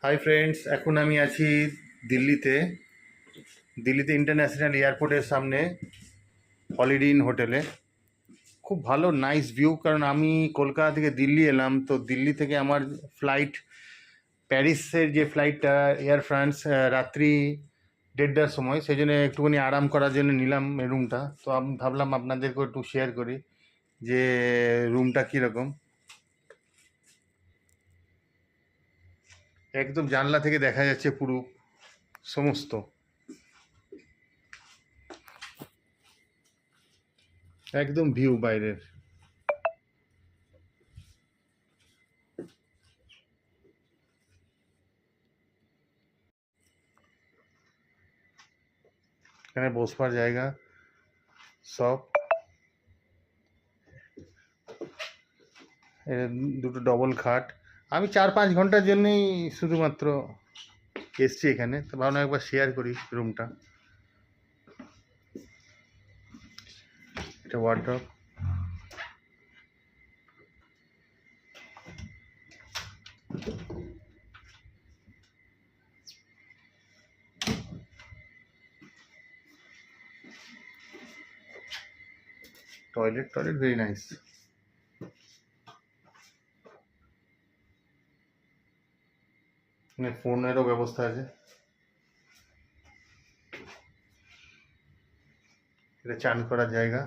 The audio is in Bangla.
হাই ফ্রেন্ডস, এখন আমি আছি দিল্লিতে। দিল্লিতে ইন্টারন্যাশনাল এয়ারপোর্টের সামনে হলিডে ইন হোটেলে। খুব ভালো নাইস ভিউ, কারণ আমি কলকাতা থেকে দিল্লি এলাম, তো দিল্লি থেকে আমার ফ্লাইট, প্যারিসের যে ফ্লাইটটা এয়ার ফ্রান্স, রাত্রি 1:30টার সময়। সেই জন্য একটুখানি আরাম করার জন্য নিলাম এই রুমটা। তো আমি ভাবলাম আপনাদেরকেও একটু শেয়ার করি যে রুমটা কীরকম। একদম জানলা থেকে দেখা যাচ্ছে পুরো সমস্ত, একদম ভিউ বাইরের। এখানে বসবার জায়গা সব, দুটো ডবল খাট। আমি 4-5 ঘন্টার জন্যই শুধুমাত্র এসছি এখানে, তো ভাবলাম একবার শেয়ার করি রুমটা। এটা ওয়ার্ড্রপ, টয়লেট ভেরি নাইস। এখানে ফোনেরও ব্যবস্থা আছে। এটা চান করার জায়গা।